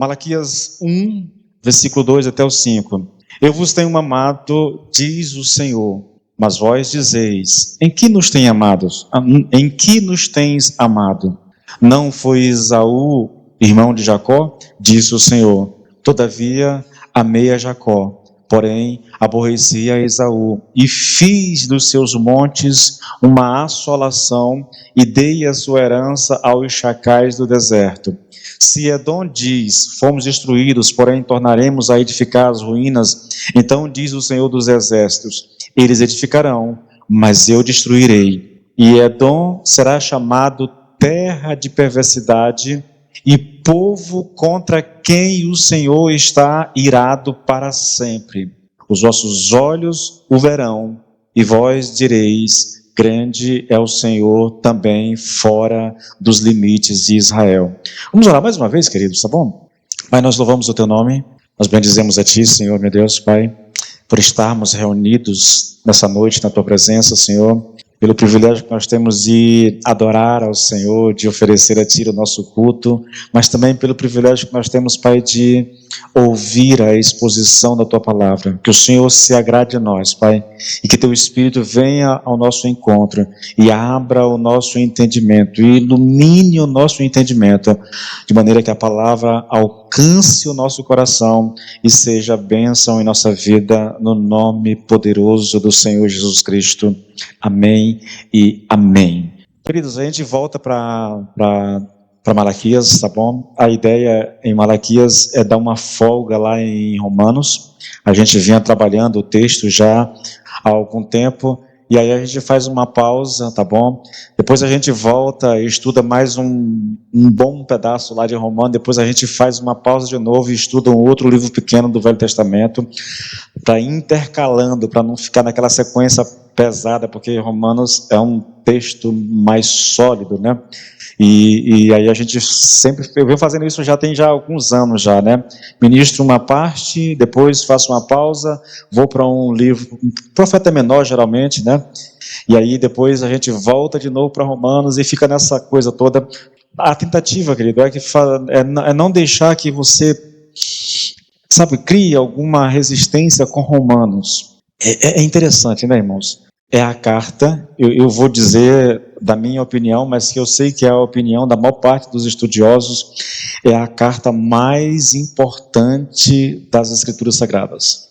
Malaquias 1, versículo 2 até o 5. Eu vos tenho amado, diz o Senhor, mas vós dizeis, em que nos tem amados? Em que nos tens amado? Não foi Esaú, irmão de Jacó? Disse o Senhor. Todavia, amei a Jacó, porém aborreci a Esaú, e fiz dos seus montes uma assolação, e dei a sua herança aos chacais do deserto. Se Edom diz, fomos destruídos, porém tornaremos a edificar as ruínas, então diz o Senhor dos Exércitos, eles edificarão, mas eu destruirei. E Edom será chamado terra de perversidade e povo contra quem o Senhor está irado para sempre. Os vossos olhos o verão, e vós direis, grande é o Senhor também fora dos limites de Israel. Vamos orar mais uma vez, queridos, tá bom? Pai, nós louvamos o teu nome, nós bendizemos a ti, Senhor, meu Deus, Pai, por estarmos reunidos nessa noite na tua presença, Senhor, pelo privilégio que nós temos de adorar ao Senhor, de oferecer a ti o nosso culto, mas também pelo privilégio que nós temos, Pai, de ouvir a exposição da tua palavra. Que o Senhor se agrade a nós, Pai, e que teu Espírito venha ao nosso encontro e abra o nosso entendimento, e ilumine o nosso entendimento, de maneira que a palavra alcance o nosso coração e seja bênção em nossa vida, no nome poderoso do Senhor Jesus Cristo. Amém e amém. Queridos, a gente volta para Malaquias, tá bom? A ideia em Malaquias é dar uma folga lá em Romanos. A gente vinha trabalhando o texto já há algum tempo, e aí a gente faz uma pausa, tá bom? Depois a gente volta e estuda mais um bom pedaço lá de Romanos, depois a gente faz uma pausa de novo e estuda um outro livro pequeno do Velho Testamento, para intercalando, para não ficar naquela sequência pesada, porque Romanos é um texto mais sólido, né? E aí a gente sempre, eu venho fazendo isso já tem alguns anos já, né? Ministro uma parte, depois faço uma pausa, vou para um livro, um profeta menor geralmente, né? E aí depois a gente volta de novo para Romanos e fica nessa coisa toda. A tentativa, querido, é não deixar que você, sabe, crie alguma resistência com Romanos. É interessante, né, irmãos? É a carta, eu vou dizer da minha opinião, mas que eu sei que é a opinião da maior parte dos estudiosos, é a carta mais importante das Escrituras Sagradas.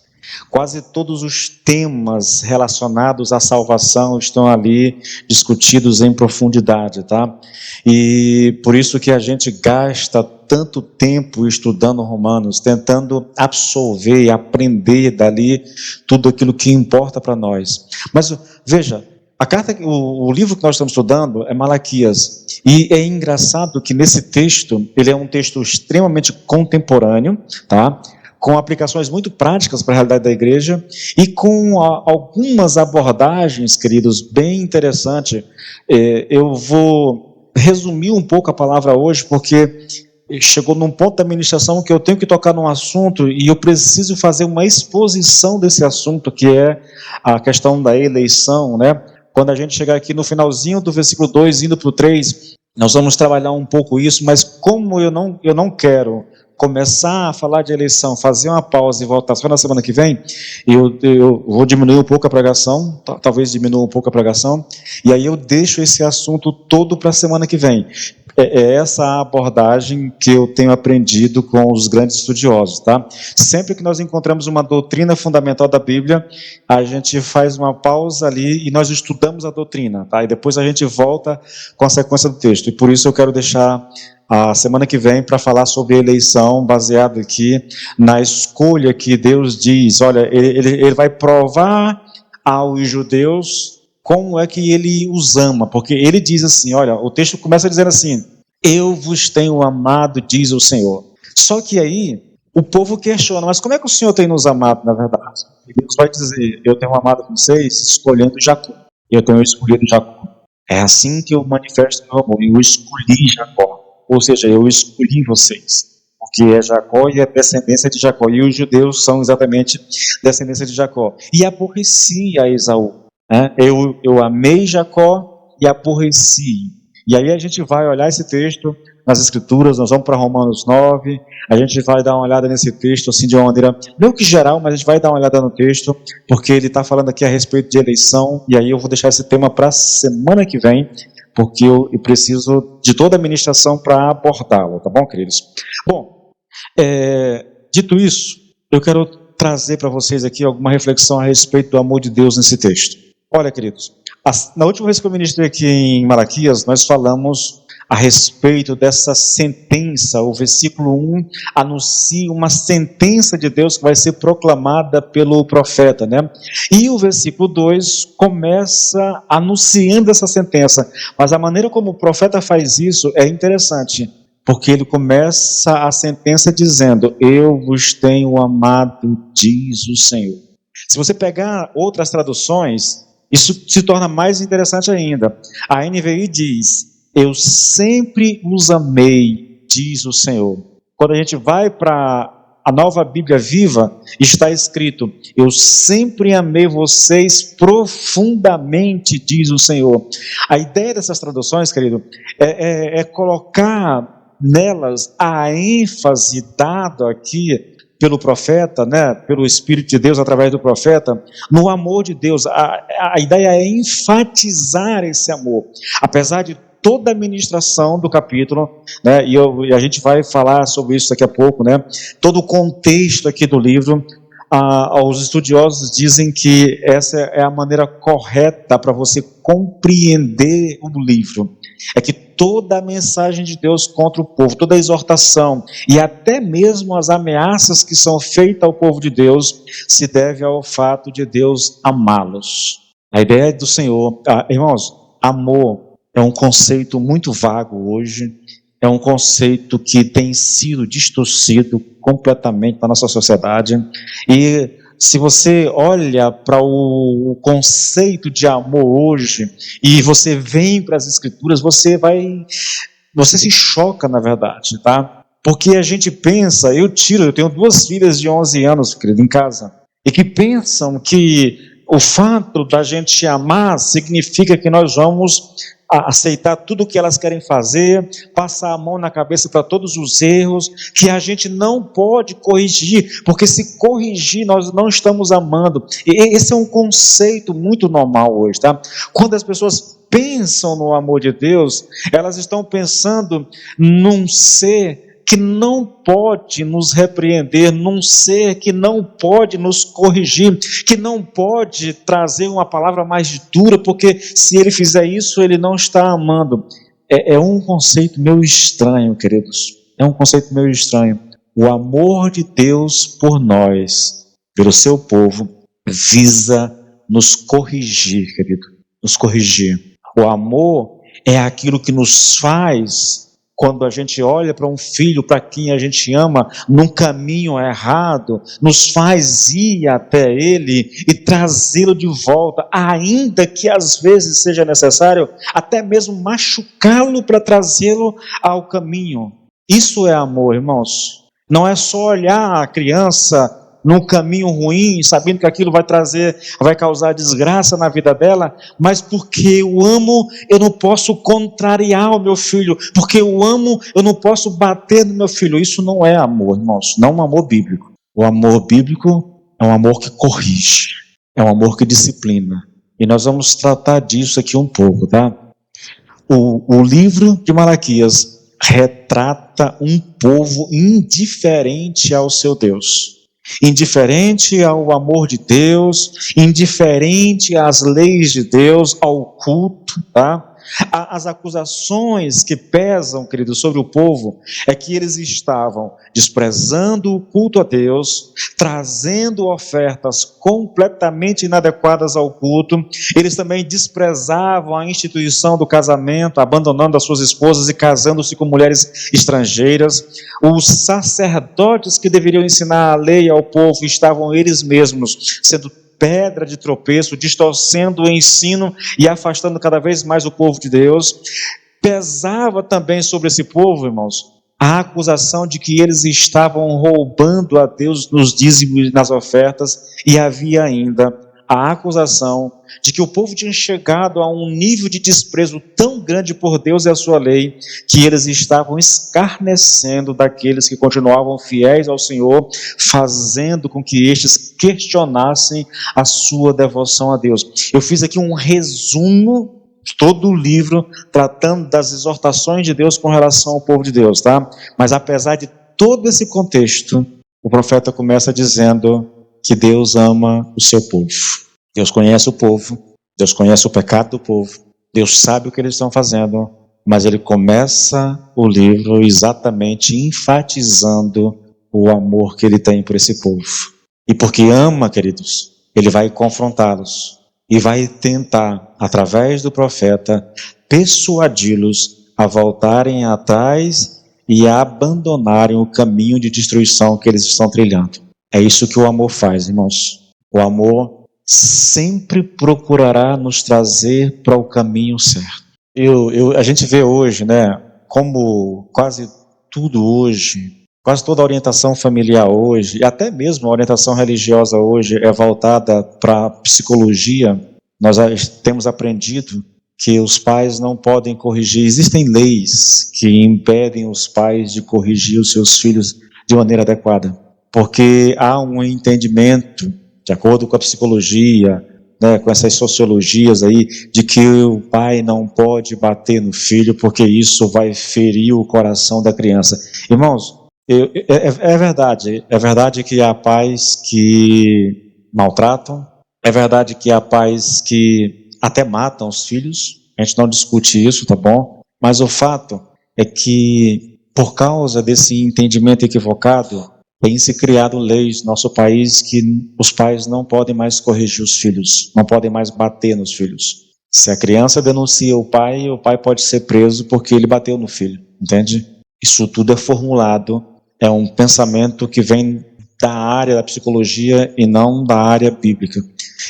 Quase todos os temas relacionados à salvação estão ali discutidos em profundidade, tá? E por isso que a gente gasta tanto tempo estudando Romanos, tentando absorver e aprender dali tudo aquilo que importa para nós. Mas veja, a carta, o livro que nós estamos estudando é Malaquias, e é engraçado que nesse texto, ele é um texto extremamente contemporâneo, tá? Com aplicações muito práticas para a realidade da igreja, e com algumas abordagens, queridos, bem interessantes. Eu vou resumir um pouco a palavra hoje, porque chegou num ponto da ministração que eu tenho que tocar num assunto, e eu preciso fazer uma exposição desse assunto, que é a questão da eleição, né? Quando a gente chegar aqui no finalzinho do versículo 2, indo para o 3, nós vamos trabalhar um pouco isso, mas como eu não quero começar a falar de eleição, fazer uma pausa e voltar só na semana que vem, eu vou diminuir um pouco a pregação, talvez diminua um pouco a pregação, e aí eu deixo esse assunto todo para a semana que vem. É essa a abordagem que eu tenho aprendido com os grandes estudiosos, tá? Sempre que nós encontramos uma doutrina fundamental da Bíblia, a gente faz uma pausa ali e nós estudamos a doutrina, tá? E depois a gente volta com a sequência do texto. E por isso eu quero deixar a semana que vem para falar sobre eleição, baseado aqui na escolha que Deus diz. Olha, ele vai provar aos judeus como é que ele os ama, porque ele diz assim, olha, o texto começa dizendo assim, eu vos tenho amado, diz o Senhor. Só que aí, o povo questiona, mas como é que o Senhor tem nos amado, na verdade? E Deus vai dizer, eu tenho amado vocês, escolhendo Jacó. Eu tenho escolhido Jacó. É assim que eu manifesto meu amor, eu escolhi Jacó. Ou seja, eu escolhi vocês. Porque é Jacó e é descendência de Jacó. E os judeus são exatamente descendência de Jacó. E aborreci a Esaú. Eu amei Jacó e aborreci. E aí a gente vai olhar esse texto, nas Escrituras. Nós vamos para Romanos 9, a gente vai dar uma olhada nesse texto, assim, de uma maneira, não que geral, mas a gente vai dar uma olhada no texto, porque ele está falando aqui a respeito de eleição, e aí eu vou deixar esse tema para a semana que vem, porque eu preciso de toda a ministração para abordá-lo, tá bom, queridos? Bom, dito isso, eu quero trazer para vocês aqui alguma reflexão a respeito do amor de Deus nesse texto. Olha, queridos, na última vez que eu ministrei aqui em Malaquias, nós falamos a respeito dessa sentença. O versículo 1 anuncia uma sentença de Deus que vai ser proclamada pelo profeta, né? E o versículo 2 começa anunciando essa sentença, mas a maneira como o profeta faz isso é interessante, porque ele começa a sentença dizendo: eu vos tenho amado, diz o Senhor. Se você pegar outras traduções, isso se torna mais interessante ainda. A NVI diz: eu sempre os amei, diz o Senhor. Quando a gente vai para a Nova Bíblia Viva, está escrito: eu sempre amei vocês profundamente, diz o Senhor. A ideia dessas traduções, querido, é colocar nelas a ênfase dada aqui pelo profeta, né, pelo Espírito de Deus através do profeta, no amor de Deus. A ideia é enfatizar esse amor, apesar de toda a ministração do capítulo, né, e a gente vai falar sobre isso daqui a pouco, né, todo o contexto aqui do livro. Os estudiosos dizem que essa é a maneira correta para você compreender o livro, é que toda a mensagem de Deus contra o povo, toda a exortação e até mesmo as ameaças que são feitas ao povo de Deus se deve ao fato de Deus amá-los. A ideia do Senhor, irmãos, amor é um conceito muito vago hoje, é um conceito que tem sido distorcido completamente na nossa sociedade. E se você olha para o conceito de amor hoje e você vem para as Escrituras, você se choca, na verdade, tá? Porque a gente pensa, eu tenho 2 filhas de 11 anos, querido, em casa, e que pensam que o fato da gente amar significa que nós vamos aceitar tudo o que elas querem fazer, passar a mão na cabeça para todos os erros, que a gente não pode corrigir, porque se corrigir nós não estamos amando. E esse é um conceito muito normal hoje, tá? Quando as pessoas pensam no amor de Deus, elas estão pensando num ser que não pode nos repreender, num ser que não pode nos corrigir, que não pode trazer uma palavra mais dura, porque se ele fizer isso, ele não está amando. É um conceito meio estranho, queridos. É um conceito meio estranho. O amor de Deus por nós, pelo seu povo, visa nos corrigir, querido. Nos corrigir. O amor é aquilo que nos faz, quando a gente olha para um filho, para quem a gente ama, num caminho errado, nos faz ir até ele e trazê-lo de volta, ainda que às vezes seja necessário até mesmo machucá-lo para trazê-lo ao caminho. Isso é amor, irmãos. Não é só olhar a criança num caminho ruim, sabendo que aquilo vai causar desgraça na vida dela, mas porque eu amo, eu não posso contrariar o meu filho, porque eu amo, eu não posso bater no meu filho. Isso não é amor, irmãos, não é um amor bíblico. O amor bíblico é um amor que corrige, é um amor que disciplina, e nós vamos tratar disso aqui um pouco, tá? O livro de Malaquias retrata um povo indiferente ao seu Deus, indiferente ao amor de Deus, indiferente às leis de Deus, ao culto, tá? As acusações que pesam, queridos, sobre o povo, é que eles estavam desprezando o culto a Deus, trazendo ofertas completamente inadequadas ao culto. Eles também desprezavam a instituição do casamento, abandonando as suas esposas e casando-se com mulheres estrangeiras. Os sacerdotes que deveriam ensinar a lei ao povo estavam eles mesmos sendo pedra de tropeço, distorcendo o ensino e afastando cada vez mais o povo de Deus. Pesava também sobre esse povo, irmãos, a acusação de que eles estavam roubando a Deus nos dízimos e nas ofertas, e havia ainda a acusação de que o povo tinha chegado a um nível de desprezo tão grande por Deus e a sua lei, que eles estavam escarnecendo daqueles que continuavam fiéis ao Senhor, fazendo com que estes questionassem a sua devoção a Deus. Eu fiz aqui um resumo de todo o livro, tratando das exortações de Deus com relação ao povo de Deus, tá? Mas apesar de todo esse contexto, o profeta começa dizendo que Deus ama o seu povo. Deus conhece o povo, Deus conhece o pecado do povo, Deus sabe o que eles estão fazendo, mas ele começa o livro exatamente enfatizando o amor que ele tem por esse povo. E porque ama, queridos, ele vai confrontá-los e vai tentar, através do profeta, persuadi-los a voltarem atrás e a abandonarem o caminho de destruição que eles estão trilhando. É isso que o amor faz, irmãos. O amor sempre procurará nos trazer para o caminho certo. A gente vê hoje, né, como quase tudo hoje, quase toda a orientação familiar hoje, e até mesmo a orientação religiosa hoje é voltada para a psicologia. Nós temos aprendido que os pais não podem corrigir. Existem leis que impedem os pais de corrigir os seus filhos de maneira adequada, porque há um entendimento, de acordo com a psicologia, né, com essas sociologias aí, de que o pai não pode bater no filho, porque isso vai ferir o coração da criança. Irmãos, é verdade que há pais que maltratam, é verdade que há pais que até matam os filhos, a gente não discute isso, tá bom? Mas o fato é que, por causa desse entendimento equivocado, tem se criado leis no nosso país que os pais não podem mais corrigir os filhos, não podem mais bater nos filhos. Se a criança denuncia o pai pode ser preso porque ele bateu no filho, entende? Isso tudo é formulado, é um pensamento que vem da área da psicologia e não da área bíblica.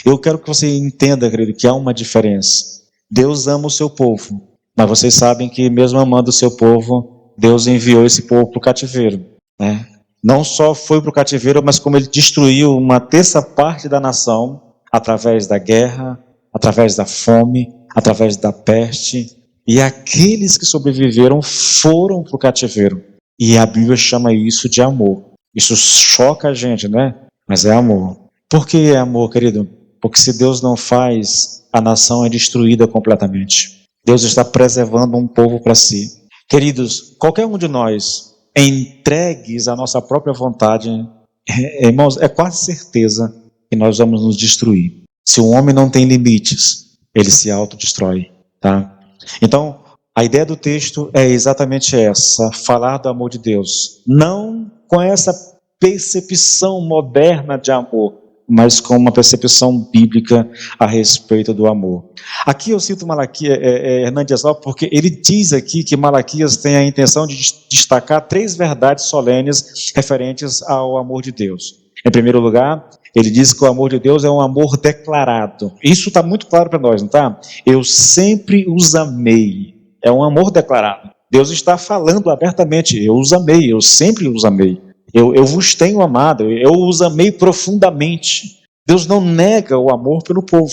Eu quero que você entenda, querido, que há uma diferença. Deus ama o seu povo, mas vocês sabem que mesmo amando o seu povo, Deus enviou esse povo para o cativeiro, né? Não só foi para o cativeiro, mas como ele destruiu uma terça parte da nação, através da guerra, através da fome, através da peste, e aqueles que sobreviveram foram para o cativeiro. E a Bíblia chama isso de amor. Isso choca a gente, né? Mas é amor. Por que é amor, querido? Porque se Deus não faz, a nação é destruída completamente. Deus está preservando um povo para si. Queridos, qualquer um de nós, entregues à nossa própria vontade, irmãos, é quase certeza que nós vamos nos destruir. Se o homem não tem limites, ele se autodestrói, tá? Então, a ideia do texto é exatamente essa, falar do amor de Deus. Não com essa percepção moderna de amor, mas com uma percepção bíblica a respeito do amor. Aqui eu cito Hernandes Lopes porque ele diz aqui que Malaquias tem a intenção de destacar 3 verdades solenes referentes ao amor de Deus. Em primeiro lugar, ele diz que o amor de Deus é um amor declarado. Isso está muito claro para nós, não está? Eu sempre os amei. É um amor declarado. Deus está falando abertamente, eu os amei, eu sempre os amei. Eu vos tenho amado, eu os amei profundamente. Deus não nega o amor pelo povo.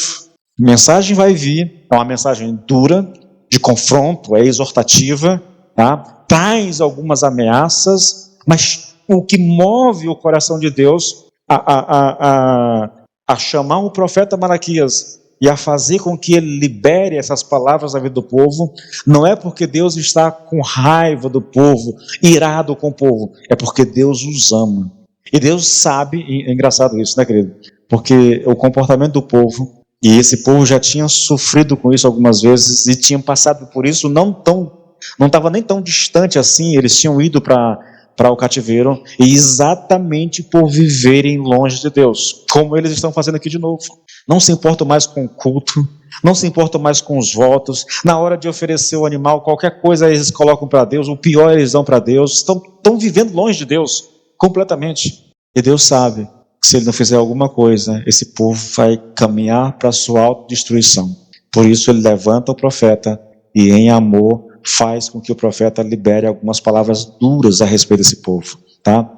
A mensagem vai vir, é uma mensagem dura, de confronto, é exortativa, tá? Traz algumas ameaças, mas o que move o coração de Deus a chamar o profeta Malaquias e a fazer com que ele libere essas palavras da vida do povo, não é porque Deus está com raiva do povo, irado com o povo, é porque Deus os ama. E Deus sabe, e é engraçado isso, né, querido? Porque o comportamento do povo, e esse povo já tinha sofrido com isso algumas vezes, e tinham passado por isso não estava nem tão distante assim, eles tinham ido para o cativeiro, e exatamente por viverem longe de Deus, como eles estão fazendo aqui de novo. Não se importam mais com o culto, não se importam mais com os votos, na hora de oferecer o animal, qualquer coisa eles colocam para Deus, o pior eles dão para Deus, estão vivendo longe de Deus, completamente. E Deus sabe que se ele não fizer alguma coisa, esse povo vai caminhar para a sua autodestruição. Por isso ele levanta o profeta e em amor faz com que o profeta libere algumas palavras duras a respeito desse povo, tá?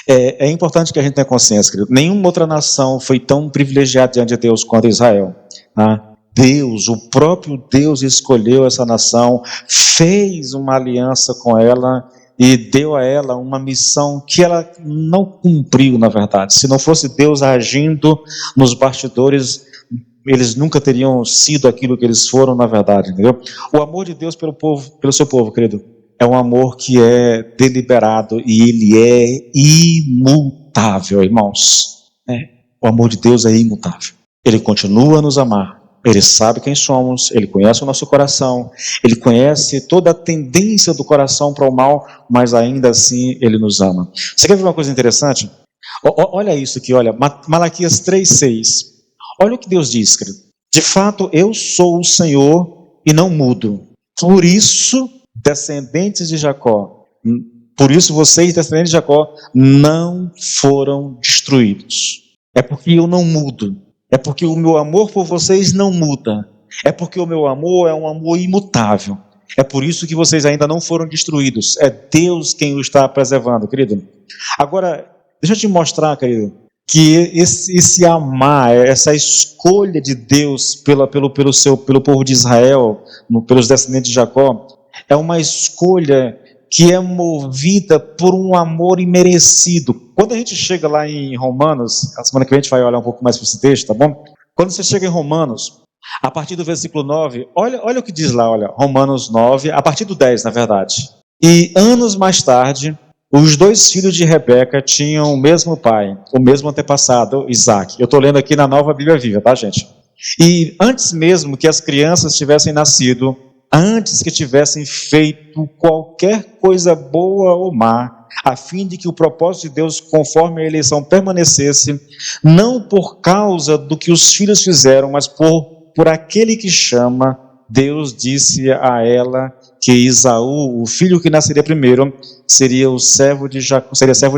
É importante que a gente tenha consciência, querido. Nenhuma outra nação foi tão privilegiada diante de Deus quanto Israel. Tá? Deus, o próprio Deus escolheu essa nação, fez uma aliança com ela e deu a ela uma missão que ela não cumpriu, na verdade. Se não fosse Deus agindo nos bastidores, eles nunca teriam sido aquilo que eles foram, na verdade, entendeu? O amor de Deus pelo povo, pelo seu povo, querido, é um amor que é deliberado e ele é imutável, irmãos. O amor de Deus é imutável. Ele continua a nos amar. Ele sabe quem somos, ele conhece o nosso coração, ele conhece toda a tendência do coração para o mal, mas ainda assim ele nos ama. Você quer ver uma coisa interessante? Olha isso aqui, olha, Malaquias 3,6. Olha o que Deus diz, querido. De fato, eu sou o Senhor e não mudo. Por isso, descendentes de Jacó, por isso vocês, descendentes de Jacó, não foram destruídos. É porque eu não mudo. É porque o meu amor por vocês não muda. É porque o meu amor é um amor imutável. É por isso que vocês ainda não foram destruídos. É Deus quem o está preservando, querido. Agora, deixa eu te mostrar, querido, que esse amar, essa escolha de Deus pelo povo de Israel, pelos descendentes de Jacó, é uma escolha que é movida por um amor imerecido. Quando a gente chega lá em Romanos, a semana que vem a gente vai olhar um pouco mais para esse texto, tá bom? Quando você chega em Romanos, a partir do versículo 9, olha o que diz lá, olha, Romanos 9, a partir do 10, na verdade. E anos mais tarde, os dois filhos de Rebeca tinham o mesmo pai, o mesmo antepassado, Isaac. Eu estou lendo aqui na Nova Bíblia Viva, tá, gente? E antes mesmo que as crianças tivessem nascido, antes que tivessem feito qualquer coisa boa ou má, a fim de que o propósito de Deus, conforme a eleição, permanecesse, não por causa do que os filhos fizeram, mas por aquele que chama, Deus disse a ela que Esaú, o filho que nasceria primeiro, seria servo de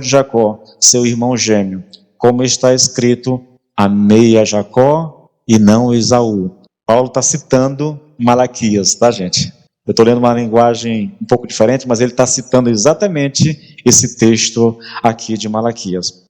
Jacó, seu irmão gêmeo. Como está escrito, amei a Jacó e não Esaú. Paulo está citando Malaquias, tá, gente? Eu estou lendo uma linguagem um pouco diferente, mas ele está citando exatamente esse texto aqui de Malaquias.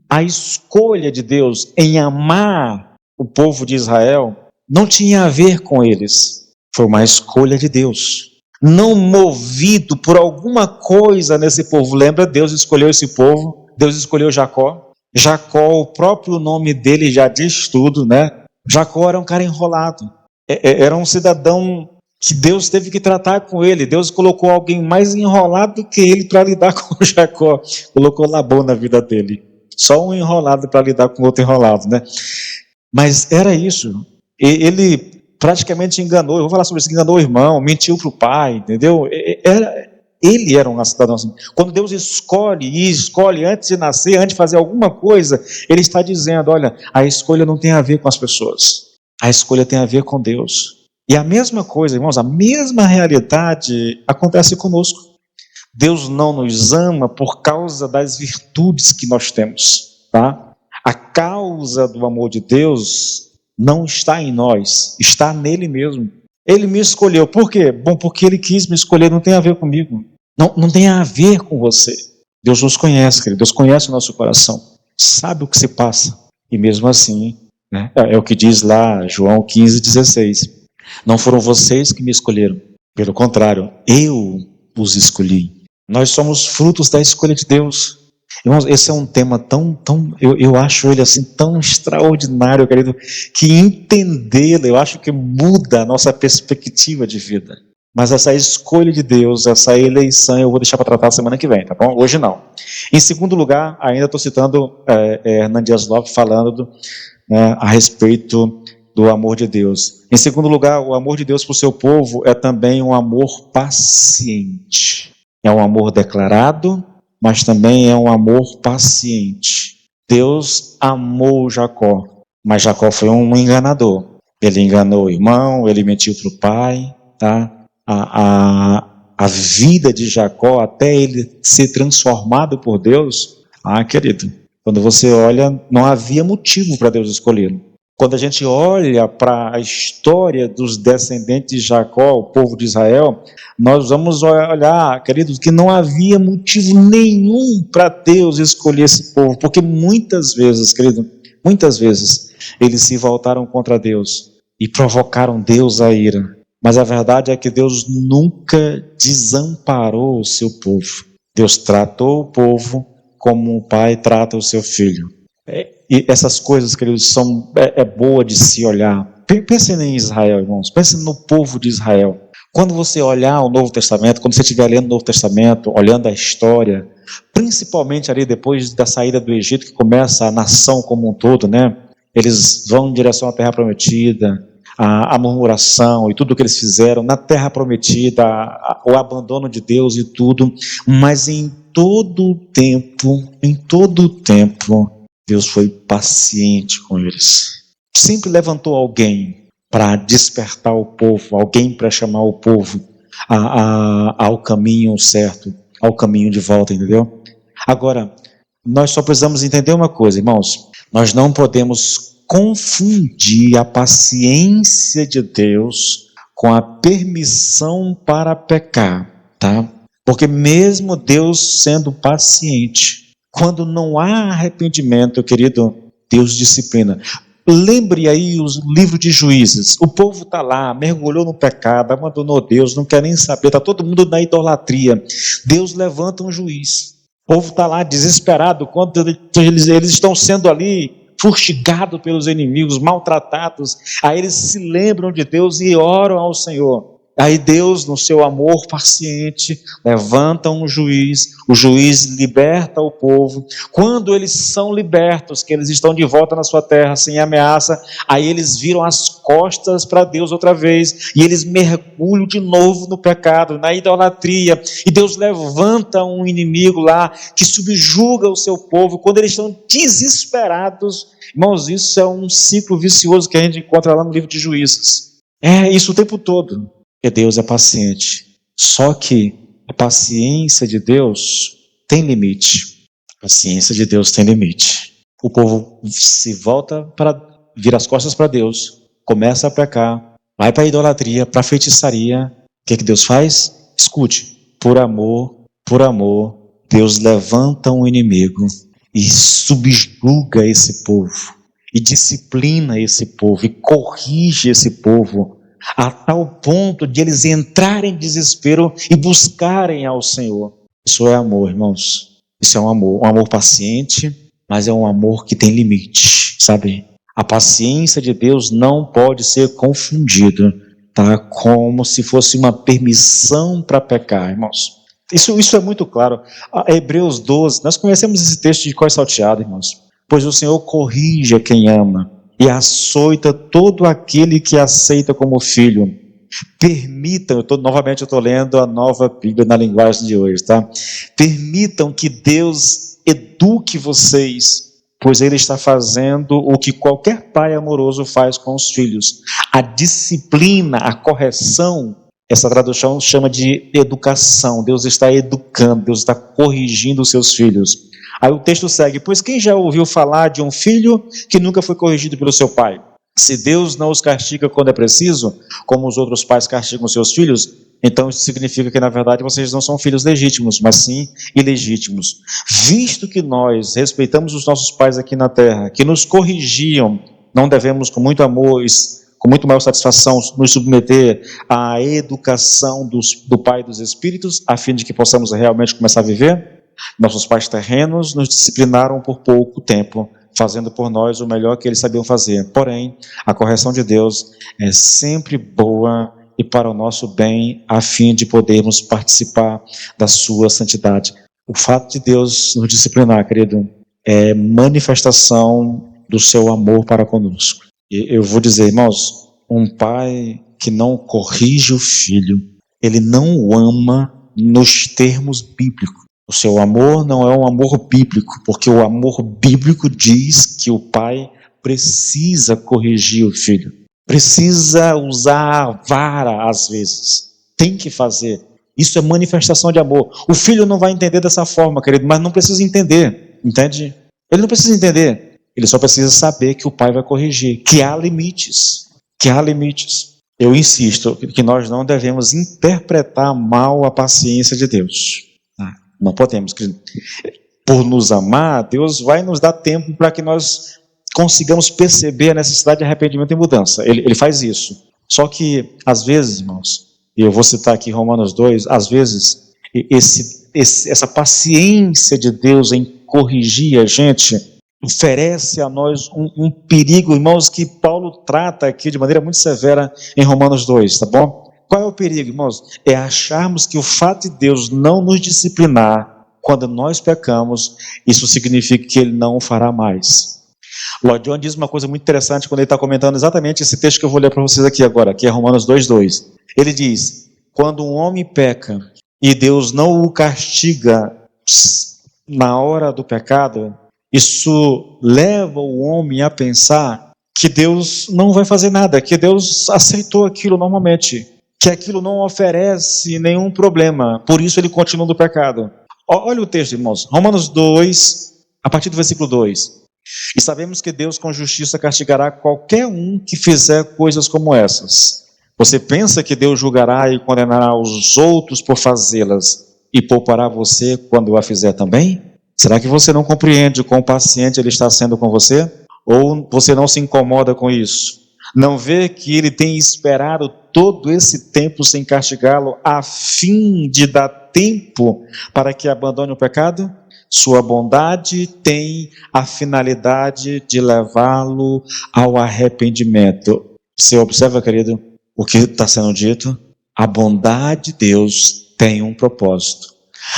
A escolha de Deus em amar o povo de Israel não tinha a ver com eles. Foi uma escolha de Deus. Não movido por alguma coisa nesse povo. Lembra? Deus escolheu esse povo. Deus escolheu Jacó. Jacó, o próprio nome dele já diz tudo, né? Jacó era um cara enrolado. Era um cidadão que Deus teve que tratar com ele. Deus colocou alguém mais enrolado que ele para lidar com Jacó. Colocou Labão na vida dele. Só um enrolado para lidar com outro enrolado, né? Mas era isso. Ele praticamente enganou, eu vou falar sobre isso, enganou o irmão, mentiu para o pai, entendeu? Ele era um cidadão assim. Quando Deus escolhe antes de nascer, antes de fazer alguma coisa, Ele está dizendo, olha, a escolha não tem a ver com as pessoas, a escolha tem a ver com Deus. E a mesma coisa, irmãos, a mesma realidade acontece conosco. Deus não nos ama por causa das virtudes que nós temos, tá? A causa do amor de Deus não está em nós, está nele mesmo. Ele me escolheu. Por quê? Bom, porque ele quis me escolher, não tem a ver comigo. Não tem a ver com você. Deus nos conhece, querido. Deus conhece o nosso coração. Sabe o que se passa. E mesmo assim, né, é o que diz lá João 15,16. Não foram vocês que me escolheram. Pelo contrário, eu os escolhi. Nós somos frutos da escolha de Deus. Irmãos, esse é um tema eu acho ele assim tão extraordinário, querido, que entendê-lo, eu acho que muda a nossa perspectiva de vida. Mas essa escolha de Deus, essa eleição, eu vou deixar para tratar semana que vem, tá bom? Hoje não. Em segundo lugar, ainda estou citando Hernán Dias Lopes falando a respeito do amor de Deus. Em segundo lugar, o amor de Deus para o seu povo é também um amor paciente. É um amor declarado, mas também é um amor paciente. Deus amou Jacó, mas Jacó foi um enganador. Ele enganou o irmão, ele mentiu para o pai, tá? A vida de Jacó, até ele ser transformado por Deus, querido, quando você olha, não havia motivo para Deus escolhê-lo. Quando a gente olha para a história dos descendentes de Jacó, o povo de Israel, nós vamos olhar, queridos, que não havia motivo nenhum para Deus escolher esse povo, porque muitas vezes, querido, muitas vezes, eles se voltaram contra Deus e provocaram Deus a ira. Mas a verdade é que Deus nunca desamparou o seu povo. Deus tratou o povo como um pai trata o seu filho. E essas coisas, queridos, é boa de se olhar. Pensem em Israel, irmãos. Pensem no povo de Israel. Quando você olhar o Novo Testamento, quando você estiver lendo o Novo Testamento, olhando a história, principalmente ali depois da saída do Egito, que começa a nação como um todo, né? Eles vão em direção à Terra Prometida, a murmuração e tudo o que eles fizeram na Terra Prometida, o abandono de Deus e tudo, mas em todo o tempo, Deus foi paciente com eles. Sempre levantou alguém para despertar o povo, alguém para chamar o povo ao caminho certo, ao caminho de volta, entendeu? Agora, nós só precisamos entender uma coisa, irmãos. Nós não podemos confundir a paciência de Deus com a permissão para pecar, tá? Porque mesmo Deus sendo paciente, quando não há arrependimento, querido, Deus disciplina. Lembre aí o livro de Juízes. O povo está lá, mergulhou no pecado, abandonou Deus, não quer nem saber, está todo mundo na idolatria. Deus levanta um juiz. O povo está lá desesperado, quando eles estão sendo ali fustigados pelos inimigos, maltratados. Aí eles se lembram de Deus e oram ao Senhor. Aí Deus, no seu amor paciente, levanta um juiz, o juiz liberta o povo. Quando eles são libertos, que eles estão de volta na sua terra, sem ameaça, aí eles viram as costas para Deus outra vez, e eles mergulham de novo no pecado, na idolatria, e Deus levanta um inimigo lá, que subjuga o seu povo. Quando eles estão desesperados, irmãos, isso é um ciclo vicioso que a gente encontra lá no livro de Juízes. É isso o tempo todo. Porque Deus é paciente. Só que a paciência de Deus tem limite. A paciência de Deus tem limite. O povo se volta para vira as costas para Deus, começa a pecar, vai para a idolatria, para a feitiçaria. O que Deus faz? Escute. Por amor, Deus levanta um inimigo e subjuga esse povo, e disciplina esse povo, e corrige esse povo, a tal ponto de eles entrarem em desespero e buscarem ao Senhor. Isso é amor, irmãos. Isso é um amor paciente, mas é um amor que tem limite, sabe? A paciência de Deus não pode ser confundida, tá? Como se fosse uma permissão para pecar, irmãos. Isso é muito claro. Hebreus 12, nós conhecemos esse texto de cor salteado, irmãos. Pois o Senhor corrige a quem ama e açoita todo aquele que aceita como filho. Permitam, novamente eu estou lendo a Nova Bíblia na linguagem de hoje, tá? Permitam que Deus eduque vocês, pois Ele está fazendo o que qualquer pai amoroso faz com os filhos. A disciplina, a correção, essa tradução chama de educação. Deus está educando, Deus está corrigindo os seus filhos. Aí o texto segue: pois quem já ouviu falar de um filho que nunca foi corrigido pelo seu pai? Se Deus não os castiga quando é preciso, como os outros pais castigam seus filhos, então isso significa que na verdade vocês não são filhos legítimos, mas sim ilegítimos. Visto que nós respeitamos os nossos pais aqui na terra, que nos corrigiam, não devemos com muito amor, com muito maior satisfação, nos submeter à educação do Pai dos Espíritos, a fim de que possamos realmente começar a viver? Nossos pais terrenos nos disciplinaram por pouco tempo, fazendo por nós o melhor que eles sabiam fazer. Porém, a correção de Deus é sempre boa e para o nosso bem, a fim de podermos participar da sua santidade. O fato de Deus nos disciplinar, querido, é manifestação do seu amor para conosco. E eu vou dizer, irmãos, um pai que não corrige o filho, ele não o ama nos termos bíblicos. O seu amor não é um amor bíblico, porque o amor bíblico diz que o pai precisa corrigir o filho, precisa usar a vara às vezes, tem que fazer. Isso é manifestação de amor. O filho não vai entender dessa forma, querido, mas não precisa entender, entende? Ele não precisa entender. Ele só precisa saber que o pai vai corrigir, que há limites, Eu insisto que nós não devemos interpretar mal a paciência de Deus. Não podemos. Por nos amar, Deus vai nos dar tempo para que nós consigamos perceber a necessidade de arrependimento e mudança. Ele faz isso. Só que, às vezes, irmãos, e eu vou citar aqui Romanos 2, às vezes, essa paciência de Deus em corrigir a gente oferece a nós um perigo, irmãos, que Paulo trata aqui de maneira muito severa em Romanos 2, tá bom? Qual é o perigo, irmãos? É acharmos que o fato de Deus não nos disciplinar quando nós pecamos, isso significa que Ele não o fará mais. Lloyd Jones diz uma coisa muito interessante quando ele está comentando exatamente esse texto que eu vou ler para vocês aqui agora, que é Romanos 2:2. Ele diz, quando um homem peca e Deus não o castiga na hora do pecado, isso leva o homem a pensar que Deus não vai fazer nada, que Deus aceitou aquilo normalmente, que aquilo não oferece nenhum problema, por isso ele continua no pecado. Olha o texto, irmãos, Romanos 2, a partir do versículo 2. E sabemos que Deus com justiça castigará qualquer um que fizer coisas como essas. Você pensa que Deus julgará e condenará os outros por fazê-las e poupará você quando a fizer também? Será que você não compreende o quão paciente Ele está sendo com você? Ou você não se incomoda com isso? Não vê que Ele tem esperado todo esse tempo sem castigá-lo a fim de dar tempo para que abandone o pecado? Sua bondade tem a finalidade de levá-lo ao arrependimento. Você observa, querido, o que está sendo dito? A bondade de Deus tem um propósito.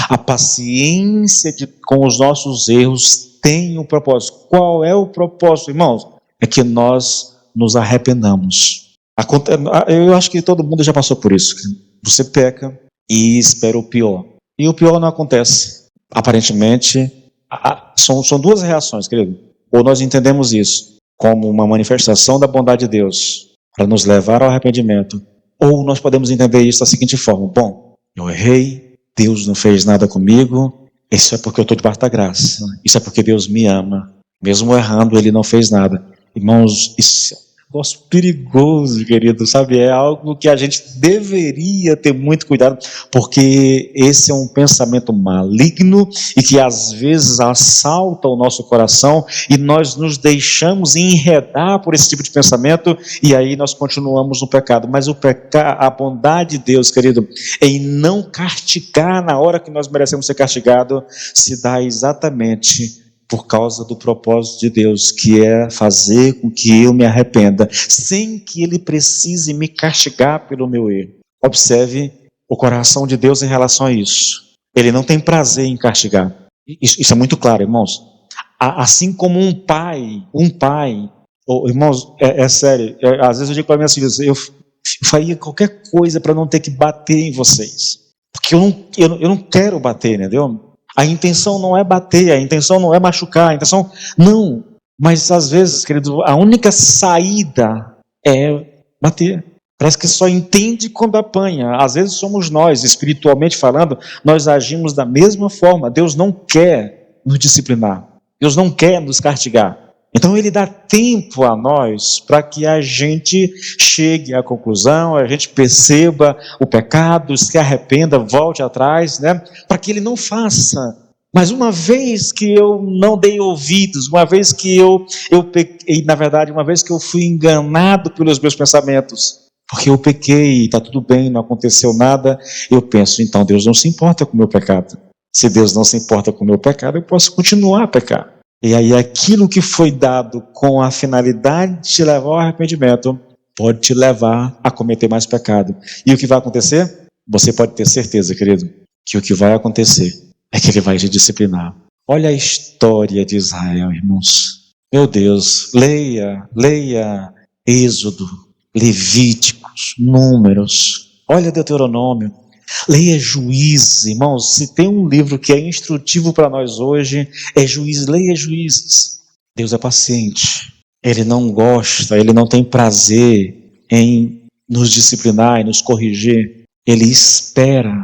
A paciência com os nossos erros tem um propósito. Qual é o propósito, irmãos? É que nós nos arrependamos. Eu acho que todo mundo já passou por isso. Você peca e espera o pior. E o pior não acontece. Aparentemente, são duas reações, querido. Ou nós entendemos isso como uma manifestação da bondade de Deus para nos levar ao arrependimento. Ou nós podemos entender isso da seguinte forma. Bom, eu errei. Deus não fez nada comigo, isso é porque eu estou debaixo da graça, isso é porque Deus me ama, mesmo errando Ele não fez nada. Irmãos, isso é um negócio perigoso, querido, sabe, é algo que a gente deveria ter muito cuidado, porque esse é um pensamento maligno e que às vezes assalta o nosso coração e nós nos deixamos enredar por esse tipo de pensamento e aí nós continuamos no pecado. Mas a bondade de Deus, querido, em não castigar na hora que nós merecemos ser castigados, se dá exatamente por causa do propósito de Deus, que é fazer com que eu me arrependa, sem que Ele precise me castigar pelo meu erro. Observe o coração de Deus em relação a isso. Ele não tem prazer em castigar. Isso é muito claro, irmãos. Assim como um pai, irmãos, é sério, às vezes eu digo para minhas filhas, eu faria qualquer coisa para não ter que bater em vocês, porque eu não quero bater, entendeu? A intenção não é bater, a intenção não é machucar, a intenção não, mas às vezes, querido, a única saída é bater. Parece que só entende quando apanha. Às vezes somos nós, espiritualmente falando, nós agimos da mesma forma. Deus não quer nos disciplinar, Deus não quer nos castigar. Então Ele dá tempo a nós para que a gente chegue à conclusão, a gente perceba o pecado, se arrependa, volte atrás, né? Para que Ele não faça. Mas uma vez que eu não dei ouvidos, uma vez que eu pequei, na verdade, uma vez que eu fui enganado pelos meus pensamentos, porque eu pequei, está tudo bem, não aconteceu nada, eu penso, então Deus não se importa com o meu pecado. Se Deus não se importa com o meu pecado, eu posso continuar a pecar. E aí aquilo que foi dado com a finalidade de te levar ao arrependimento, pode te levar a cometer mais pecado. E o que vai acontecer? Você pode ter certeza, querido, que o que vai acontecer é que Ele vai te disciplinar. Olha a história de Israel, irmãos. Meu Deus, leia Êxodo, Levíticos, Números, olha Deuteronômio. Leia Juízes, irmãos, se tem um livro que é instrutivo para nós hoje, é Juízes, leia Juízes. Deus é paciente, Ele não gosta, Ele não tem prazer em nos disciplinar e nos corrigir, Ele espera,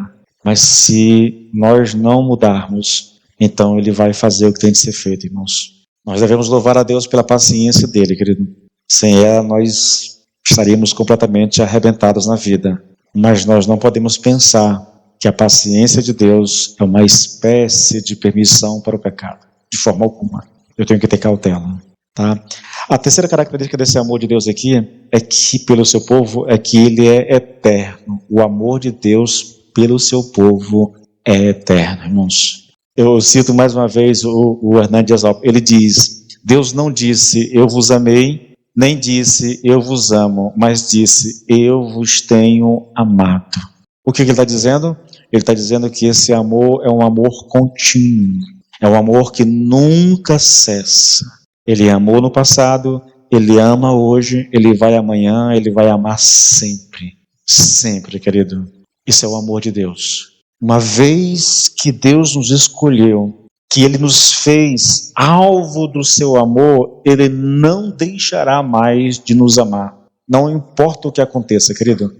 mas se nós não mudarmos, então Ele vai fazer o que tem de ser feito, irmãos. Nós devemos louvar a Deus pela paciência dele, querido. Sem ela, nós estaríamos completamente arrebentados na vida. Mas nós não podemos pensar que a paciência de Deus é uma espécie de permissão para o pecado. De forma alguma. Eu tenho que ter cautela. Tá? A terceira característica desse amor de Deus aqui é que, pelo seu povo, é que ele é eterno. O amor de Deus pelo seu povo é eterno, irmãos. Eu cito mais uma vez o Hernán Dias Lopes. Ele diz: Deus não disse eu vos amei, nem disse eu vos amo, mas disse eu vos tenho amado. O que ele está dizendo? Ele está dizendo que esse amor é um amor contínuo, é um amor que nunca cessa. Ele amou no passado, ele ama hoje, ele vai amanhã, ele vai amar sempre. Sempre, querido. Isso é o amor de Deus. Uma vez que Deus nos escolheu, que ele nos fez alvo do seu amor, ele não deixará mais de nos amar. Não importa o que aconteça, querido.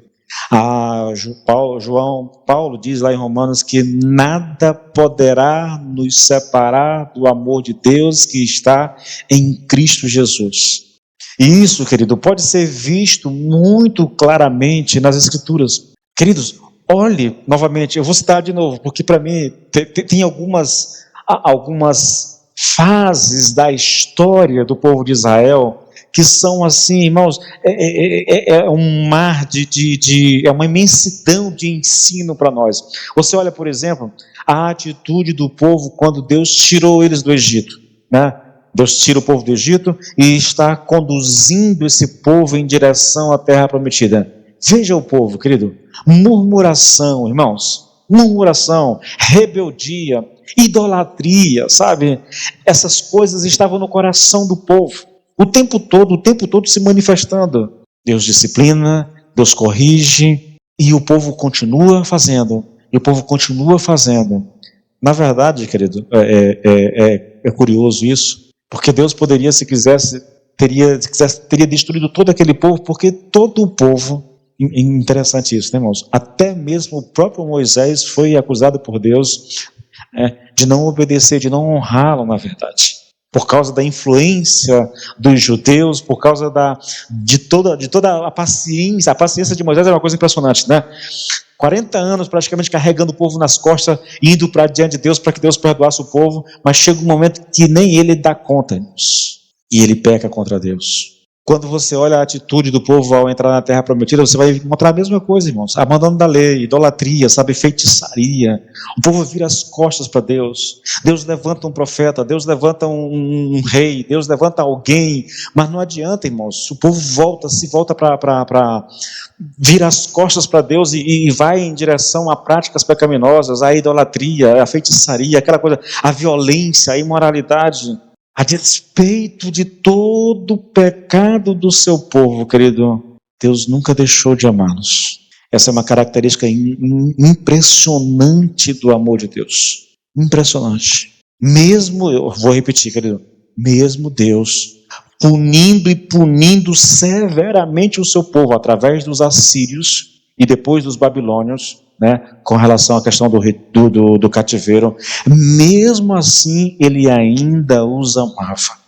Paulo diz lá em Romanos que nada poderá nos separar do amor de Deus que está em Cristo Jesus. E isso, querido, pode ser visto muito claramente nas Escrituras. Queridos, olhe novamente, eu vou citar de novo, porque para mim tem algumas fases da história do povo de Israel que são assim, irmãos, é um mar é uma imensidão de ensino para nós. Você olha, por exemplo, a atitude do povo quando Deus tirou eles do Egito, né? Deus tira o povo do Egito e está conduzindo esse povo em direção à terra prometida. Veja o povo, querido, murmuração, irmãos, murmuração, rebeldia, idolatria, sabe? Essas coisas estavam no coração do povo. O tempo todo se manifestando. Deus disciplina, Deus corrige, e o povo continua fazendo. Na verdade, querido, é curioso isso, porque Deus poderia, se quisesse, teria destruído todo aquele povo, porque todo o povo, interessante isso, né, irmãos? Até mesmo o próprio Moisés foi acusado por Deus de não obedecer, de não honrá-lo, na verdade. Por causa da influência dos judeus, por causa de toda a paciência. A paciência de Moisés era uma coisa impressionante, né? 40 anos praticamente carregando o povo nas costas, indo para diante de Deus para que Deus perdoasse o povo, mas chega um momento que nem ele dá conta, irmãos, e ele peca contra Deus. Quando você olha a atitude do povo ao entrar na terra prometida, você vai encontrar a mesma coisa, irmãos. Abandono da lei, idolatria, sabe, feitiçaria. O povo vira as costas para Deus. Deus levanta um profeta, Deus levanta um rei, Deus levanta alguém. Mas não adianta, irmãos. O povo se volta para vira as costas para Deus e vai em direção a práticas pecaminosas, a idolatria, a feitiçaria, aquela coisa, a violência, a imoralidade. A despeito de todo o pecado do seu povo, querido, Deus nunca deixou de amá-los. Essa é uma característica impressionante do amor de Deus. Impressionante. Mesmo, eu vou repetir, querido, mesmo Deus punindo severamente o seu povo através dos assírios e depois dos babilônios, né, com relação à questão do cativeiro, mesmo assim ele ainda os amava.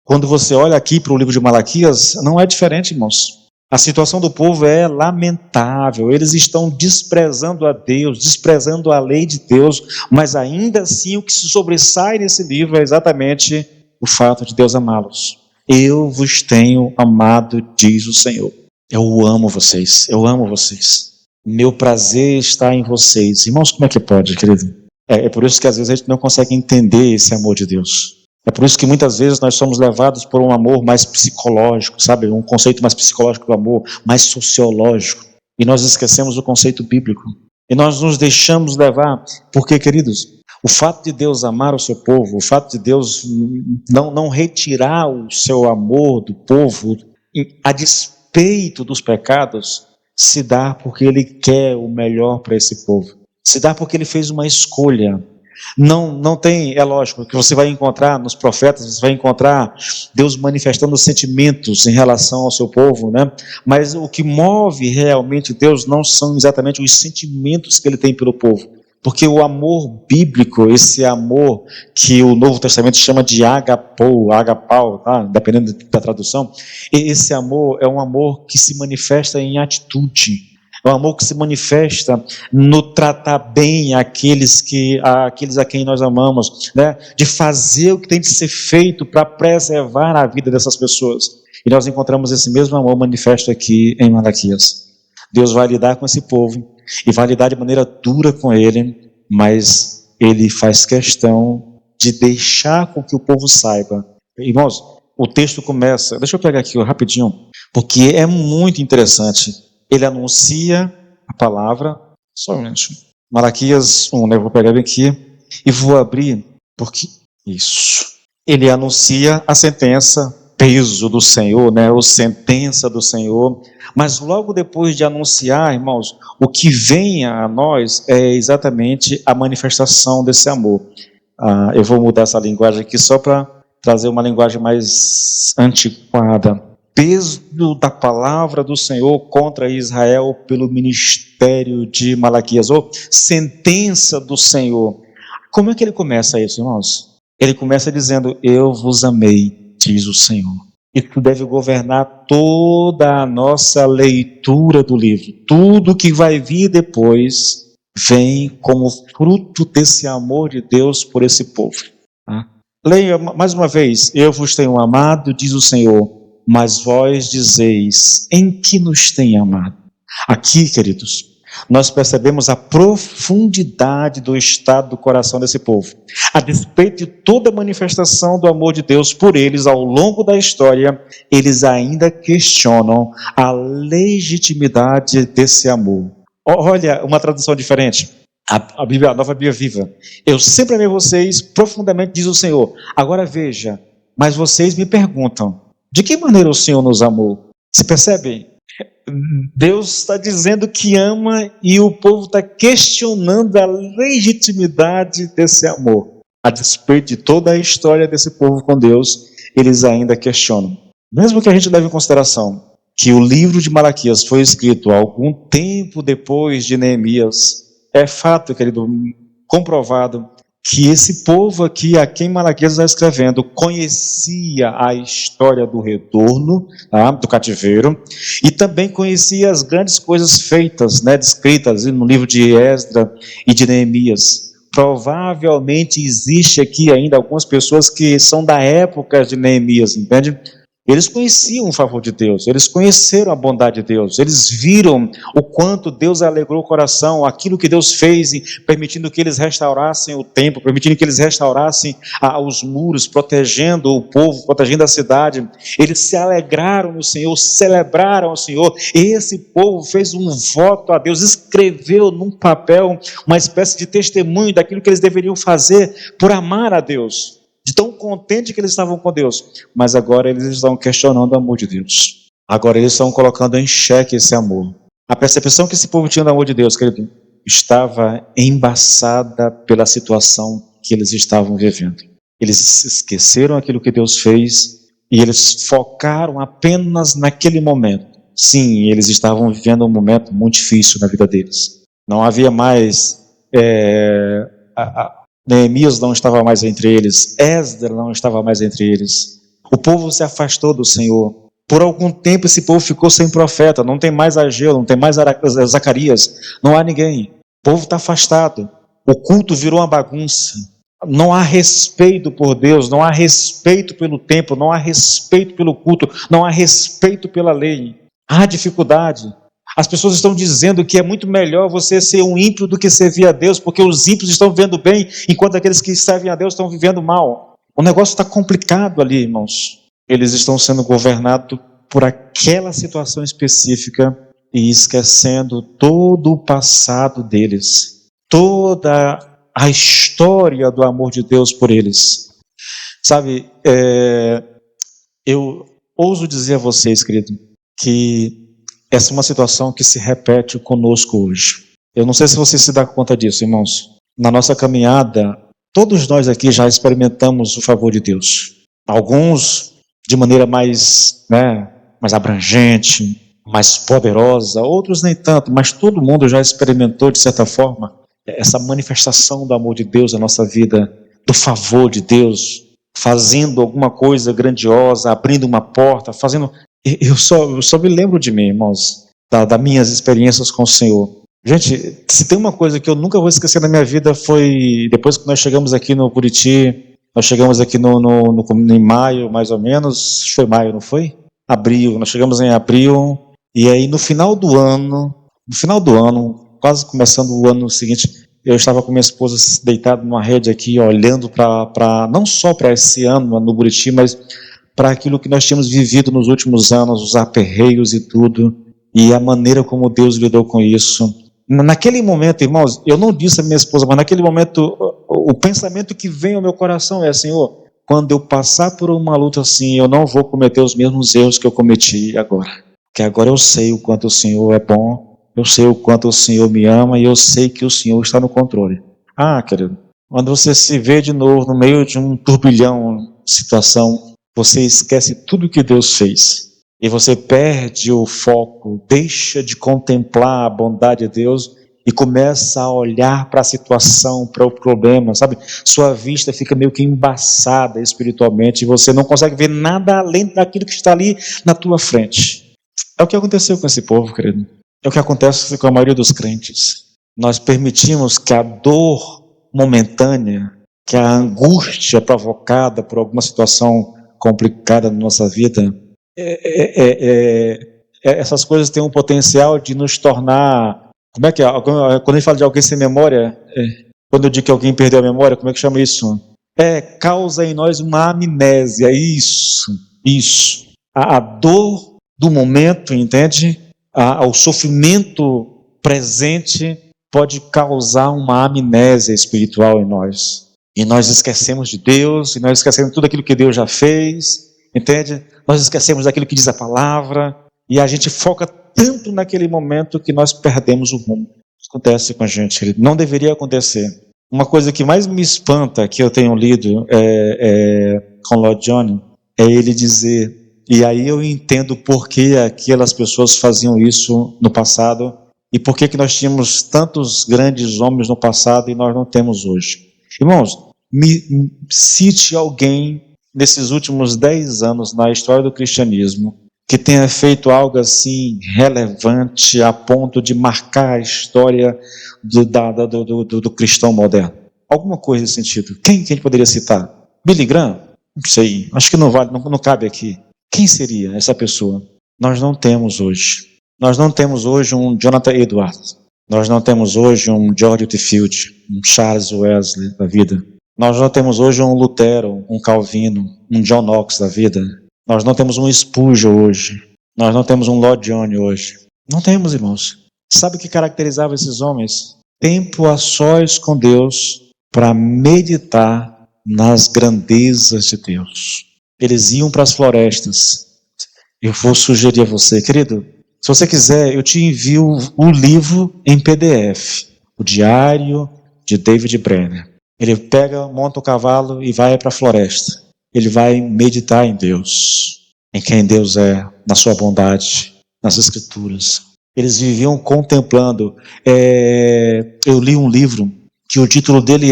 Quando você olha aqui para o livro de Malaquias, não é diferente, irmãos. A situação do povo é lamentável, eles estão desprezando a Deus, desprezando a lei de Deus, mas ainda assim o que se sobressai nesse livro é exatamente o fato de Deus amá-los. Eu vos tenho amado, diz o Senhor. Eu amo vocês. Meu prazer está em vocês. Irmãos, como é que pode, querido? É por isso que às vezes a gente não consegue entender esse amor de Deus. É por isso que muitas vezes nós somos levados por um amor mais psicológico, sabe? Um conceito mais psicológico do amor, mais sociológico. E nós esquecemos o conceito bíblico. E nós nos deixamos levar, porque, queridos, o fato de Deus amar o seu povo, o fato de Deus não retirar o seu amor do povo, a despeito dos pecados, se dá porque Ele quer o melhor para esse povo. Se dá porque Ele fez uma escolha. Não tem, é lógico, que você vai encontrar nos profetas, você vai encontrar Deus manifestando sentimentos em relação ao seu povo, né? Mas o que move realmente Deus não são exatamente os sentimentos que Ele tem pelo povo, Porque o amor bíblico, esse amor que o Novo Testamento chama de agapau, tá? Dependendo da tradução, esse amor é um amor que se manifesta em atitude. É um amor que se manifesta no tratar bem aqueles a quem nós amamos, né? De fazer o que tem de ser feito para preservar a vida dessas pessoas. E nós encontramos esse mesmo amor manifesto aqui em Malaquias. Deus vai lidar com esse povo e vai lidar de maneira dura com ele, mas ele faz questão de deixar com que o povo saiba. Irmãos, o texto começa, deixa eu pegar aqui rapidinho, porque é muito interessante. Ele anuncia a palavra, só um minuto, Malaquias 1, né? Eu vou pegar aqui e vou abrir, porque isso. Ele anuncia a sentença, peso do Senhor, né? Ou sentença do Senhor. Mas logo depois de anunciar, irmãos, o que vem a nós é exatamente a manifestação desse amor. Eu vou mudar essa linguagem aqui só para trazer uma linguagem mais antiquada. Peso da palavra do Senhor contra Israel pelo ministério de Malaquias, ou sentença do Senhor. Como é que ele começa isso, irmãos? Ele começa dizendo, eu vos amei, diz o Senhor. Isso deve governar toda a nossa leitura do livro. Tudo que vai vir depois vem como fruto desse amor de Deus por esse povo. Leia mais uma vez, eu vos tenho amado, diz o Senhor, mas vós dizeis, em que nos tem amado? Aqui, queridos, nós percebemos a profundidade do estado do coração desse povo. A despeito de toda a manifestação do amor de Deus por eles ao longo da história, eles ainda questionam a legitimidade desse amor. Olha, uma tradução diferente. A Nova Bíblia Viva. Eu sempre amei vocês profundamente, diz o Senhor. Agora veja, mas vocês me perguntam, de que maneira o Senhor nos amou? Você percebe? Deus está dizendo que ama e o povo está questionando a legitimidade desse amor. A despeito de toda a história desse povo com Deus, eles ainda questionam. Mesmo que a gente leve em consideração que o livro de Malaquias foi escrito algum tempo depois de Neemias, é fato, querido, comprovado, que esse povo aqui, a quem Malaquias está escrevendo, conhecia a história do retorno, do cativeiro, e também conhecia as grandes coisas feitas, né, descritas no livro de Esdras e de Neemias. Provavelmente existe aqui ainda algumas pessoas que são da época de Neemias, entende? Eles conheciam o favor de Deus, eles conheceram a bondade de Deus, eles viram o quanto Deus alegrou o coração, aquilo que Deus fez, permitindo que eles restaurassem o templo, permitindo que eles restaurassem os muros, protegendo o povo, protegendo a cidade. Eles se alegraram no Senhor, celebraram o Senhor. Esse povo fez um voto a Deus, escreveu num papel uma espécie de testemunho daquilo que eles deveriam fazer por amar a Deus. De tão contente que eles estavam com Deus, mas agora eles estão questionando o amor de Deus. Agora eles estão colocando em xeque esse amor. A percepção que esse povo tinha do amor de Deus, querido, estava embaçada pela situação que eles estavam vivendo. Eles esqueceram aquilo que Deus fez e eles focaram apenas naquele momento. Sim, eles estavam vivendo um momento muito difícil na vida deles. Não havia mais Neemias não estava mais entre eles, Esdras não estava mais entre eles. O povo se afastou do Senhor. Por algum tempo esse povo ficou sem profeta, não tem mais Ageu, não tem mais Zacarias, não há ninguém. O povo está afastado, o culto virou uma bagunça. Não há respeito por Deus, não há respeito pelo templo, não há respeito pelo culto, não há respeito pela lei. Há dificuldade. As pessoas estão dizendo que é muito melhor você ser um ímpio do que servir a Deus, porque os ímpios estão vivendo bem, enquanto aqueles que servem a Deus estão vivendo mal. O negócio está complicado ali, irmãos. Eles estão sendo governados por aquela situação específica e esquecendo todo o passado deles, toda a história do amor de Deus por eles. Sabe, eu ouso dizer a vocês, querido, que essa é uma situação que se repete conosco hoje. Eu não sei se você se dá conta disso, irmãos. Na nossa caminhada, todos nós aqui já experimentamos o favor de Deus. Alguns de maneira mais abrangente, mais poderosa, outros nem tanto, mas todo mundo já experimentou de certa forma essa manifestação do amor de Deus na nossa vida, do favor de Deus, fazendo alguma coisa grandiosa, abrindo uma porta, fazendo... Eu só me lembro de mim, irmãos, das minhas experiências com o Senhor. Gente, se tem uma coisa que eu nunca vou esquecer na minha vida, foi depois que nós chegamos aqui no Buriti, nós chegamos aqui em maio, mais ou menos, foi maio, não foi? Abril, nós chegamos em abril, e aí no final do ano, quase começando o ano seguinte, eu estava com minha esposa deitada numa rede aqui, olhando para não só para esse ano no Buriti, mas para aquilo que nós tínhamos vivido nos últimos anos, os aperreios e tudo, e a maneira como Deus lidou com isso. Naquele momento, irmãos, eu não disse à minha esposa, mas naquele momento, o pensamento que vem ao meu coração é: Senhor, quando eu passar por uma luta assim, eu não vou cometer os mesmos erros que eu cometi agora. Porque agora eu sei o quanto o Senhor é bom, eu sei o quanto o Senhor me ama e eu sei que o Senhor está no controle. Ah, querido, quando você se vê de novo no meio de um turbilhão de situação, você esquece tudo que Deus fez. E você perde o foco, deixa de contemplar a bondade de Deus e começa a olhar para a situação, para o problema, sabe? Sua vista fica meio que embaçada espiritualmente e você não consegue ver nada além daquilo que está ali na tua frente. É o que aconteceu com esse povo, querido. É o que acontece com a maioria dos crentes. Nós permitimos que a dor momentânea, que a angústia provocada por alguma situação complicada na nossa vida, essas coisas têm um potencial de nos tornar... Como é que é? Quando a gente fala de alguém sem memória, quando eu digo que alguém perdeu a memória, como é que chama isso? Causa em nós uma amnésia. Isso. A dor do momento, entende? O sofrimento presente pode causar uma amnésia espiritual em nós. E nós esquecemos de Deus, e nós esquecemos tudo aquilo que Deus já fez, entende? Nós esquecemos daquilo que diz a palavra, e a gente foca tanto naquele momento que nós perdemos o rumo. Isso acontece com a gente, não deveria acontecer. Uma coisa que mais me espanta, que eu tenho lido com Lord John, é ele dizer, e aí eu entendo por que aquelas pessoas faziam isso no passado, e por que nós tínhamos tantos grandes homens no passado e nós não temos hoje. Irmãos, cite alguém nesses últimos 10 anos na história do cristianismo que tenha feito algo assim relevante a ponto de marcar a história do cristão moderno. Alguma coisa nesse sentido. Quem a gente poderia citar? Billy Graham? Não sei, acho que não vale, não cabe aqui. Quem seria essa pessoa? Nós não temos hoje. Nós não temos hoje um Jonathan Edwards. Nós não temos hoje um George Whitefield, um Charles Wesley da vida. Nós não temos hoje um Lutero, um Calvino, um John Knox da vida. Nós não temos um Spurgeon hoje. Nós não temos um Lord John hoje. Não temos, irmãos. Sabe o que caracterizava esses homens? Tempo a sós com Deus para meditar nas grandezas de Deus. Eles iam para as florestas. Eu vou sugerir a você, querido, se você quiser, eu te envio o livro em PDF, o Diário de David Brenner. Ele pega, monta o cavalo e vai para a floresta. Ele vai meditar em Deus, em quem Deus é, na sua bondade, nas Escrituras. Eles viviam contemplando. Eu li um livro que o título dele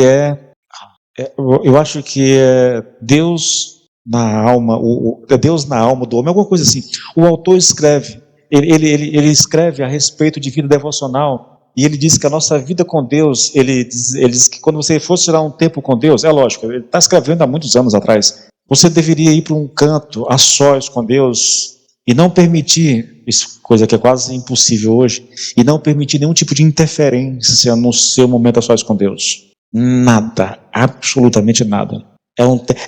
eu acho que é Deus na alma, Deus na alma do homem, alguma coisa assim. O autor escreve, ele escreve a respeito de vida devocional. E ele diz que a nossa vida com Deus, ele diz que quando você for tirar um tempo com Deus, é lógico, ele está escrevendo há muitos anos atrás, você deveria ir para um canto, a sós com Deus, e não permitir, isso, coisa que é quase impossível hoje, e não permitir nenhum tipo de interferência no seu momento a sós com Deus. Nada, absolutamente nada.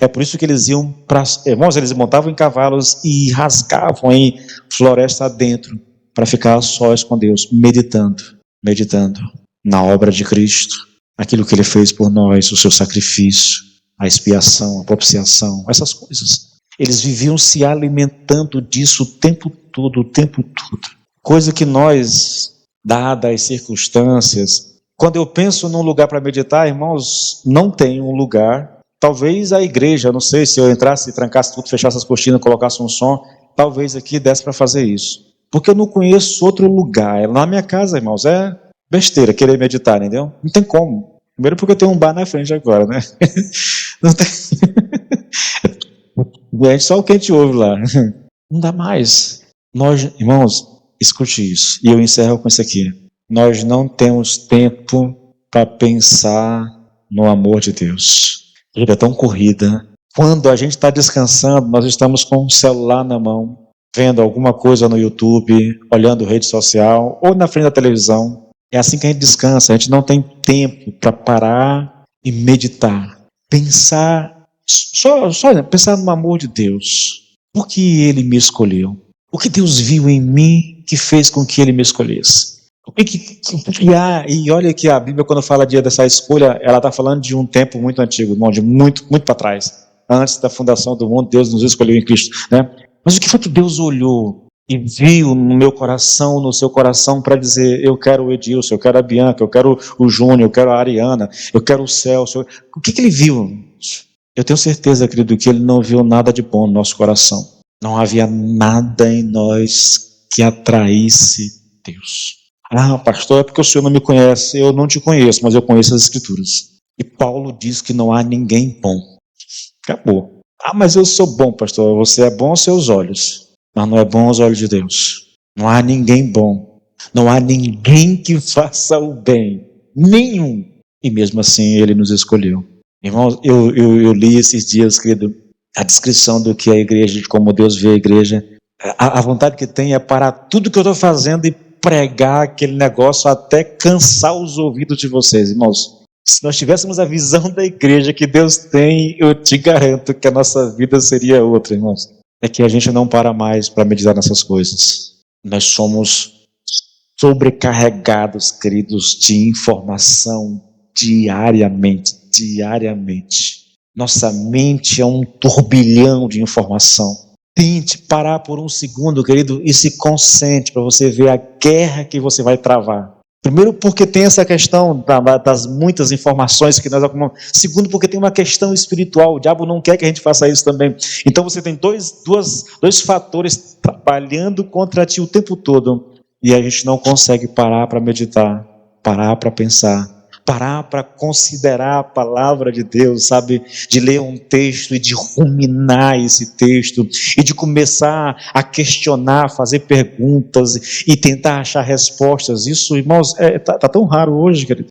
É por isso que eles iam para... Irmãos, eles montavam em cavalos e rasgavam em floresta adentro, para ficar a sós com Deus, meditando na obra de Cristo, aquilo que Ele fez por nós, o seu sacrifício, a expiação, a propiciação, essas coisas. Eles viviam se alimentando disso o tempo todo. Coisa que nós, dadas as circunstâncias, quando eu penso num lugar para meditar, irmãos, não tem um lugar, talvez a igreja, não sei, se eu entrasse, trancasse tudo, fechasse as cortinas, colocasse um som, talvez aqui desse para fazer isso. Porque eu não conheço outro lugar. Na minha casa, irmãos, besteira querer meditar, entendeu? Não tem como. Primeiro porque eu tenho um bar na frente agora, né? Não tem... É só o que a gente ouve lá. Não dá mais. Nós, irmãos, escute isso. E eu encerro com isso aqui. Nós não temos tempo para pensar no amor de Deus. A vida é tão corrida. Quando a gente está descansando, nós estamos com o celular na mão, vendo alguma coisa no YouTube, olhando rede social ou na frente da televisão. É assim que a gente descansa. A gente não tem tempo para parar e meditar. Pensar, só pensar no amor de Deus. Por que Ele me escolheu? O que Deus viu em mim que fez com que Ele me escolhesse? E olha que a Bíblia, quando fala dessa escolha, ela está falando de um tempo muito antigo, de muito para trás. Antes da fundação do mundo, Deus nos escolheu em Cristo, né? Mas o que foi que Deus olhou e viu no meu coração, no seu coração, para dizer: eu quero o Edilson, eu quero a Bianca, eu quero o Júnior, eu quero a Ariana, eu quero o Celso? O que Ele viu? Eu tenho certeza, querido, que Ele não viu nada de bom no nosso coração. Não havia nada em nós que atraísse Deus. Ah, pastor, é porque o senhor não me conhece. Eu não te conheço, mas eu conheço as Escrituras. E Paulo diz que não há ninguém bom. Acabou. Ah, mas eu sou bom, pastor. Você é bom aos seus olhos, mas não é bom aos olhos de Deus. Não há ninguém bom. Não há ninguém que faça o bem. Nenhum. E mesmo assim Ele nos escolheu. Irmãos, eu li esses dias, querido, a descrição do que é a igreja, de como Deus vê a igreja. A vontade que tem é parar tudo que eu estou fazendo e pregar aquele negócio até cansar os ouvidos de vocês, irmãos. Se nós tivéssemos a visão da igreja que Deus tem, eu te garanto que a nossa vida seria outra, irmãos. É que a gente não para mais para meditar nessas coisas. Nós somos sobrecarregados, queridos, de informação diariamente. Nossa mente é um turbilhão de informação. Tente parar por um segundo, querido, e se concentre para você ver a guerra que você vai travar. Primeiro, porque tem essa questão das muitas informações que nós acumulamos. Segundo, porque tem uma questão espiritual. O diabo não quer que a gente faça isso também. Então você tem dois fatores trabalhando contra ti o tempo todo. E a gente não consegue parar para meditar, parar para pensar, parar para considerar a palavra de Deus, sabe? De ler um texto e de ruminar esse texto e de começar a questionar, fazer perguntas e tentar achar respostas. Isso, irmãos, tá tão raro hoje, querido.